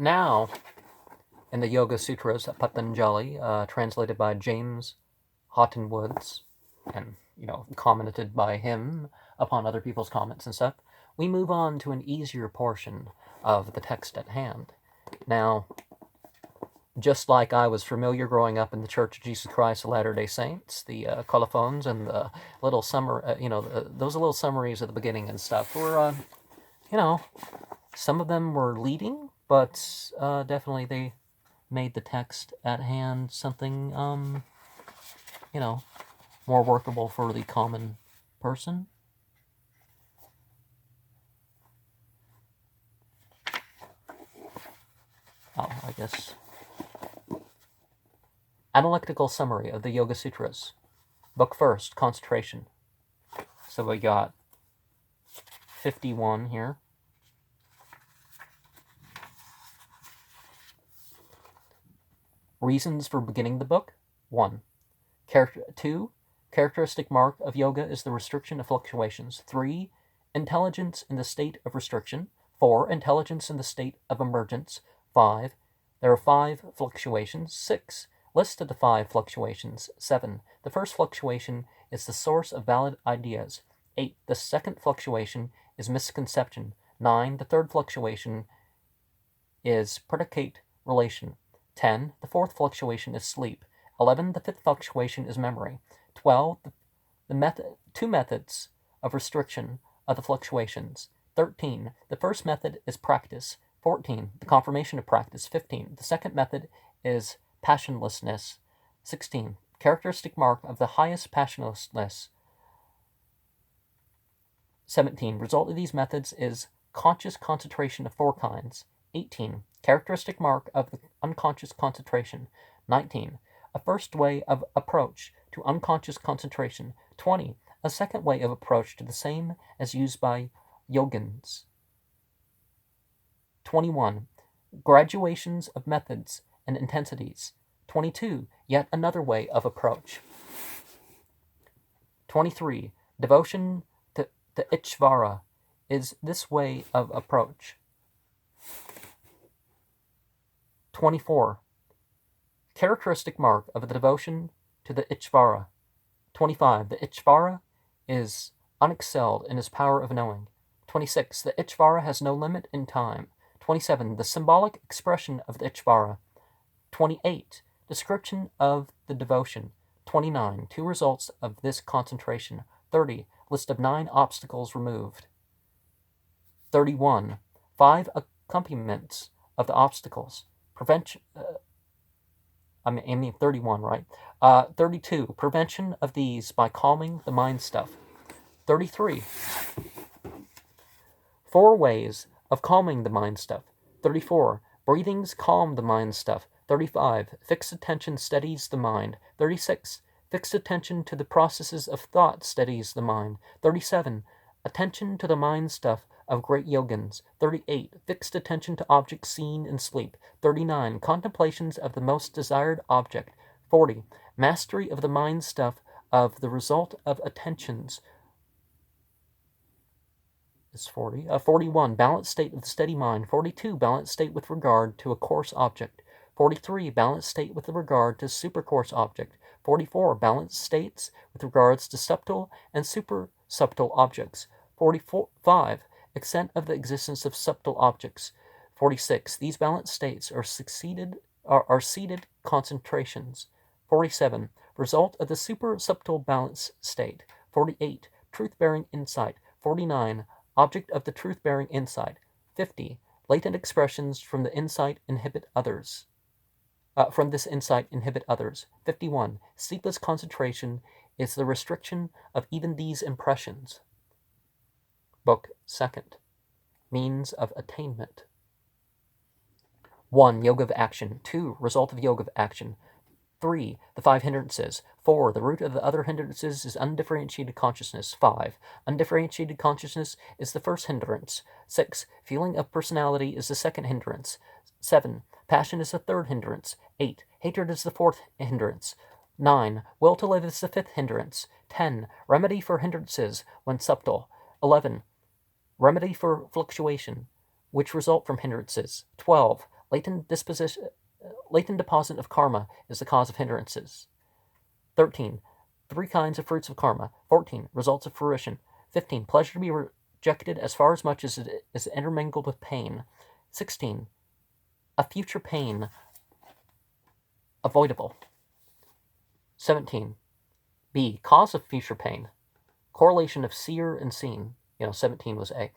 Now, in the Yoga Sutras of Patanjali, translated by James Haughton Woods, and commented by him upon other people's comments and stuff, we move on to an easier portion of the text at hand. Now, just like I was familiar growing up in the Church of Jesus Christ of Latter-day Saints, the colophons and the little those little summaries at the beginning and stuff were, some of them were leading, but definitely they made the text at hand something, more workable for the common person. I guess. Analytical summary of the Yoga Sutras. Book first, concentration. So we got 51 here. Reasons for beginning the book. 1. 2. Characteristic mark of yoga is the restriction of fluctuations. 3. Intelligence in the state of restriction. 4. Intelligence in the state of emergence. 5. There are 5 fluctuations. 6. List of the 5 fluctuations. 7. The first fluctuation is the source of valid ideas. 8. The second fluctuation is misconception. 9. The third fluctuation is predicate relation. 10. The fourth fluctuation is sleep. 11. The fifth fluctuation is memory. 12. Two methods of restriction of the fluctuations. 13. The first method is practice. 14. The confirmation of practice. 15. The second method is passionlessness. 16. Characteristic mark of the highest passionlessness. 17. Result of these methods is conscious concentration of 4 kinds. 18. Characteristic mark of the unconscious concentration. 19. A first way of approach to unconscious concentration. 20. A second way of approach to the same as used by yogins. 21. Graduations of methods and intensities. 22. Yet another way of approach. 23. Devotion to Ishvara is this way of approach. 24. Characteristic mark of the devotion to the Ishvara. 25. The Ishvara is unexcelled in his power of knowing. 26. The Ishvara has no limit in time. 27. The symbolic expression of the Ishvara. 28. Description of the devotion. 29. 2 results of this concentration. 30. List of 9 obstacles removed. 31. 5 accompaniments of the obstacles. Prevention. 31, right? 32. Prevention of these by calming the mind stuff. 33. 4 ways of calming the mind stuff. 34. Breathings calm the mind stuff. 35. Fixed attention steadies the mind. 36. Fixed attention to the processes of thought steadies the mind. 37. Attention to the mind stuff of great yogins. 38. Fixed attention to objects seen in sleep. 39. Contemplations of the most desired object. 40. Mastery of the mind stuff of the result of attentions. Is 40. 41. Balanced state of the steady mind. 42. Balanced state with regard to a coarse object. 43. Balanced state with regard to supercoarse object. 44. Balanced states with regards to subtle and super subtle objects. 45. Extent of the existence of subtle objects. 46. These balanced states are seated concentrations. 47. Result of the super subtle balanced state. 48. Truth-bearing insight. 49. Object of the truth-bearing insight. 50. Latent expressions from the insight inhibit others. From this insight inhibit others. 51. Sleepless concentration is the restriction of even these impressions. Book second. Means of attainment. 1. Yoga of action. 2. Result of yoga of action. 3. The 5 hindrances. 4. The root of the other hindrances is undifferentiated consciousness. 5. Undifferentiated consciousness is the first hindrance. 6. Feeling of personality is the second hindrance. 7. Passion is the third hindrance. 8. Hatred is the fourth hindrance. 9. Will to live is the fifth hindrance. 10. Remedy for hindrances when subtle. 11. Remedy for fluctuation, which result from hindrances. 12. Latent deposit of karma is the cause of hindrances. 13. 3 kinds of fruits of karma. 14. Results of fruition. 15. Pleasure to be rejected as far as much as it is intermingled with pain. 16. A future pain avoidable. 17. B. Cause of future pain. Correlation of seer and seen. 17 was A.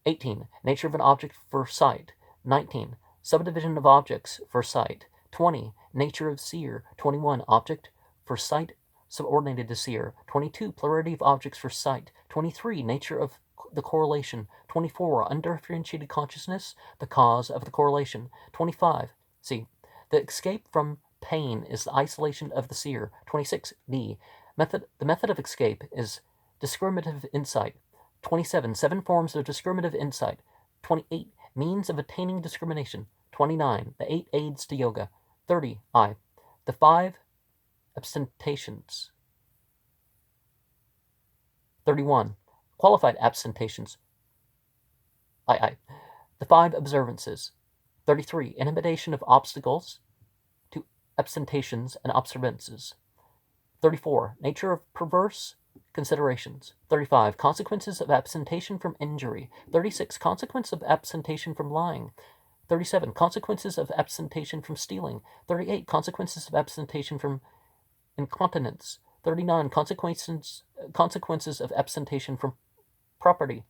18. Nature of an object for sight. 19. Subdivision of objects for sight. 20. Nature of seer. 21. Object for sight subordinated to seer. 22. Plurality of objects for sight. 23. Nature of the correlation. 24. Undifferentiated consciousness, the cause of the correlation. 25. C. The escape from pain is the isolation of the seer. 26. D. The method of escape is discriminative insight. 27. 7 forms of discriminative insight. 28. Means of attaining discrimination. 29. The 8 aids to yoga. 30. I. The 5 absentations. 31. Qualified absentations. I. The 5 observances. 33. Inhibition of obstacles to absentations and observances. 34. Nature of perverse considerations. 35. Consequences of absentation from injury. 36. Consequence of absentation from lying. 37. Consequences of absentation from stealing. 38. Consequences of absentation from incontinence. 39. Consequences of absentation from property.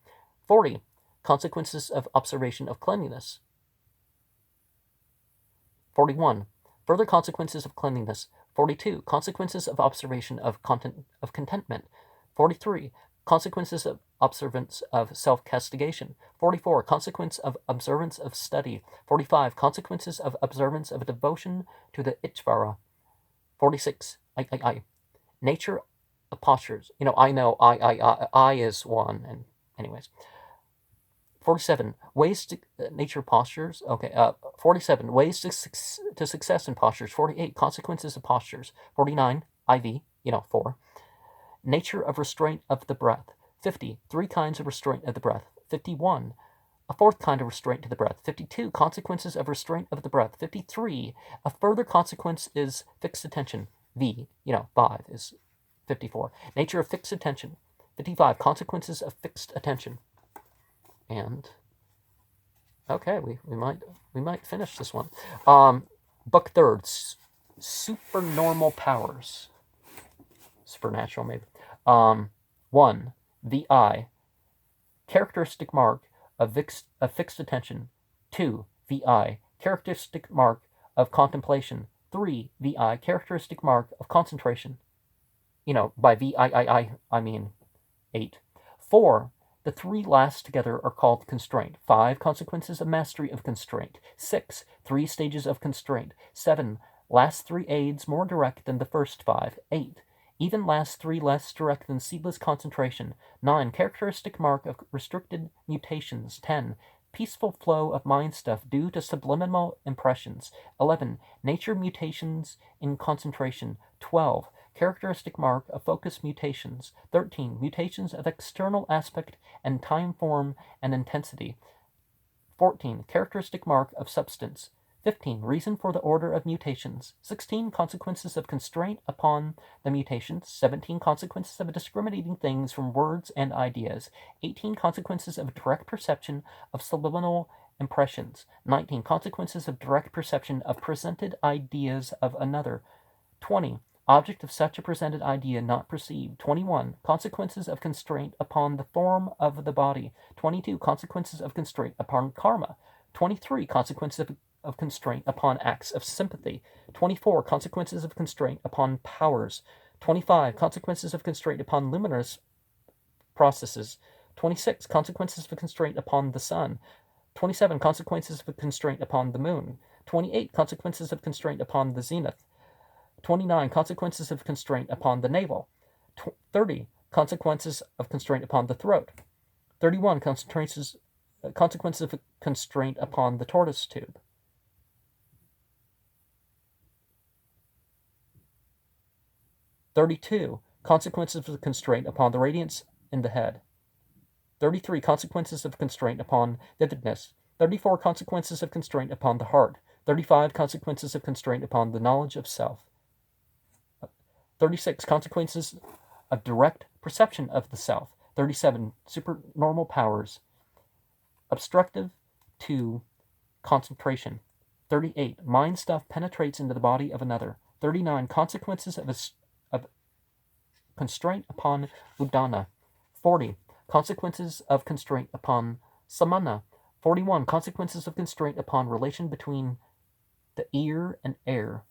40. Consequences of observation of cleanliness. 41. Further consequences of cleanliness. 42. Consequences of observation of contentment. 43. Consequences of observance of self-castigation. 44. Consequence of observance of study. 45. Consequences of observance of devotion to the Ichvara. 46. Nature of postures. I know I is one, and anyways. 47. Ways to nature postures. Okay. 47. Ways to success in postures. 48. Consequences of postures. 49. IV. 4. Nature of restraint of the breath. 50. 3 kinds of restraint of the breath. 51. A 4th kind of restraint to the breath. 52. Consequences of restraint of the breath. 53. A further consequence is fixed attention. 5 is 54. Nature of fixed attention. 55. Consequences of fixed attention. And okay, we might finish this one. Book 3rd, supernormal powers. Supernatural, maybe. 1. The eye. Characteristic mark of fixed attention. 2. The eye. Characteristic mark of contemplation. 3. The eye. Characteristic mark of concentration. By I mean 8. 4. The 3 last together are called constraint. 5. Consequences of mastery of constraint. 6. 3 stages of constraint. 7. Last 3 aids more direct than the first 5. 8. Even last 3 less direct than seedless concentration. 9. Characteristic mark of restricted mutations. 10. Peaceful flow of mind stuff due to subliminal impressions. 11. Nature mutations in concentration. 12. Characteristic mark of focus mutations. 13. Mutations of external aspect and time form and intensity. 14. Characteristic mark of substance. 15. Reason for the order of mutations. 16. Consequences of constraint upon the mutations. 17. Consequences of discriminating things from words and ideas. 18. Consequences of direct perception of subliminal impressions. 19. Consequences of direct perception of presented ideas of another. 20. Object of such a presented idea not perceived. 21. Consequences of constraint upon the form of the body. 22. Consequences of constraint upon karma. 23. Consequences of constraint upon acts of sympathy. 24. Consequences of constraint upon powers. 25. Consequences of constraint upon luminous processes. 26. Consequences of constraint upon the sun. 27. Consequences of constraint upon the moon. 28. Consequences of constraint upon the zenith. 29. Consequences of constraint upon the navel. 30. Consequences of constraint upon the throat. 31. Consequences of constraint upon the tortoise tube. 32. Consequences of constraint upon the radiance in the head. 33. Consequences of constraint upon vividness. 34 consequences of constraint upon the heart. 35 consequences of constraint upon the knowledge of self. 36 consequences of direct perception of the self. 37 supernormal powers obstructive to concentration. 38 mind stuff penetrates into the body of another. 39 consequences of constraint upon udana. 40 consequences of constraint upon samana. 41 consequences of constraint upon relation between the ear and air.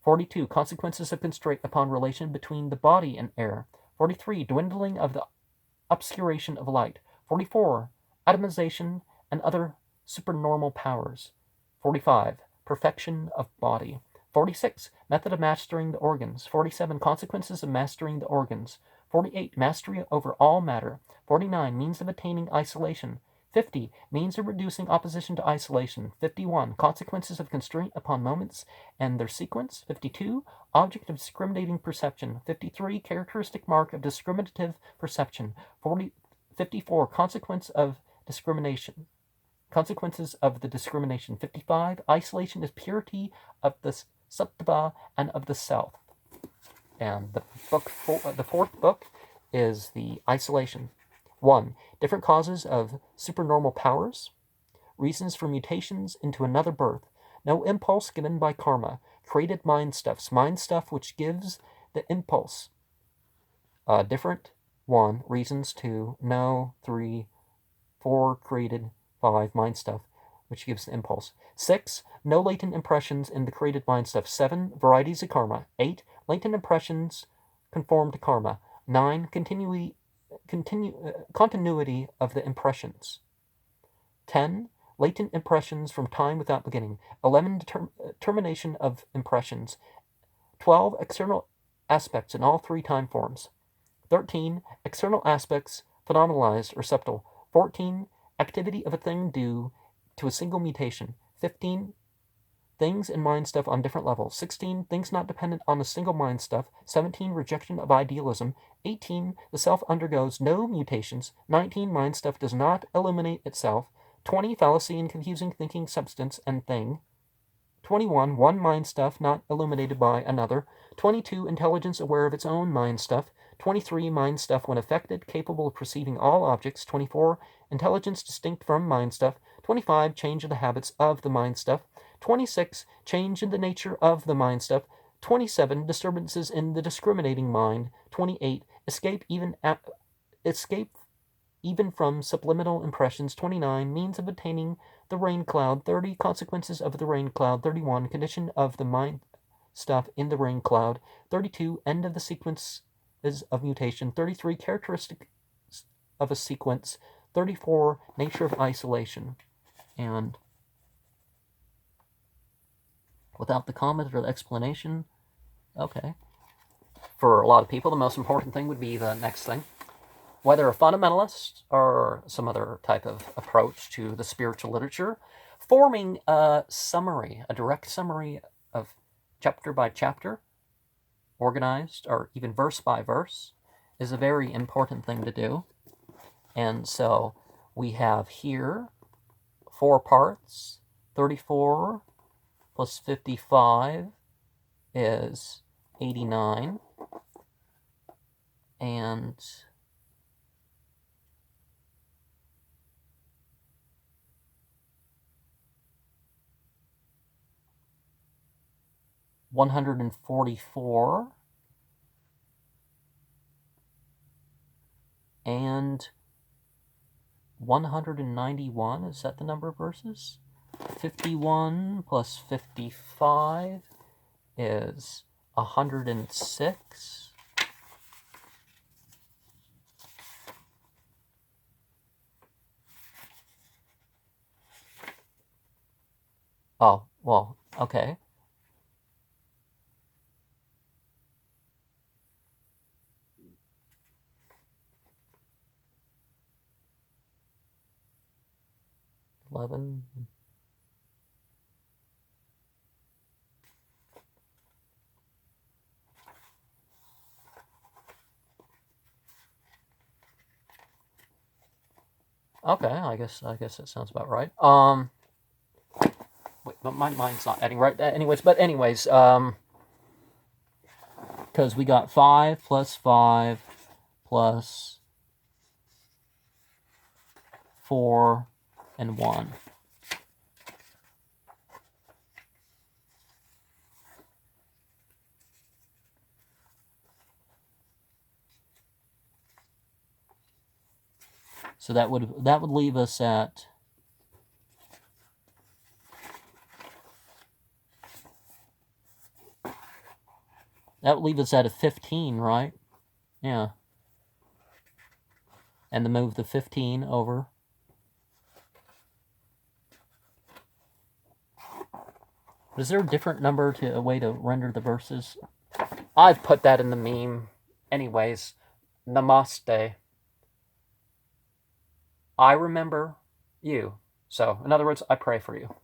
42 consequences of constraint upon relation between the body and air. 43 dwindling of the obscuration of light. 44 atomization and other supernormal powers. 45 perfection of body. 46 method of mastering the organs. 47 consequences of mastering the organs. 48 mastery over all matter. 49 means of attaining isolation. 50 means of reducing opposition to isolation. 51 consequences of constraint upon moments and their sequence. 52 object of discriminating perception. 53 characteristic mark of discriminative perception. 54 consequences of the discrimination. 55 isolation is purity of the sattva and of the self. And the fourth book is the isolation. 1. Different causes of supernormal powers. Reasons for mutations into another birth. No impulse given by karma. Created mind stuffs. Mind stuff which gives the impulse. Different. 1. Reasons. 2. No. 3. 4. Created. 5. Mind stuff which gives the impulse. 6. No latent impressions in the created mind stuff. 7. Varieties of karma. 8. Latent impressions conform to karma. 9. Continuity of the impressions. 10. Latent impressions from time without beginning. 11. Termination of impressions. 12. External aspects in all three time forms. 13. External aspects phenomenalized or subtle. 14. Activity of a thing due to a single mutation. 15. Things and mind stuff on different levels. 16. Things not dependent on a single mind stuff. 17. Rejection of idealism. 18. The self undergoes no mutations. 19. Mind stuff does not illuminate itself. 20. Fallacy in confusing thinking substance and thing. 21. One mind stuff not illuminated by another. 22. Intelligence aware of its own mind stuff. 23. Mind stuff when affected, capable of perceiving all objects. 24. Intelligence distinct from mind stuff. 25. Change of the habits of the mind stuff. 26. Change in the nature of the mind stuff. 27. Disturbances in the discriminating mind. 28. Escape even from subliminal impressions. 29. Means of attaining the rain cloud. 30. Consequences of the rain cloud. 31. Condition of the mind stuff in the rain cloud. 32. End of the sequence of mutation. 33. Characteristics of a sequence. 34. Nature of isolation. And without the comment or the explanation, okay. For a lot of people, the most important thing would be the next thing. Whether a fundamentalist or some other type of approach to the spiritual literature, forming a summary, a direct summary of chapter by chapter, organized, or even verse by verse, is a very important thing to do. And so we have here 4 parts. 34 plus 55 is 89. And $144 and 191, is that the number of verses? 51 plus 55 is 106. Oh, well, okay. $11. Okay, I guess that sounds about right. But my mind's not adding right. Anyways, because we got 5 plus 5 plus 4 and 1. So that would leave us at a 15, right? Yeah. And to move the 15 over. Is there a different number to a way to render the verses? I've put that in the meme. Anyways, namaste. I remember you. So, in other words, I pray for you.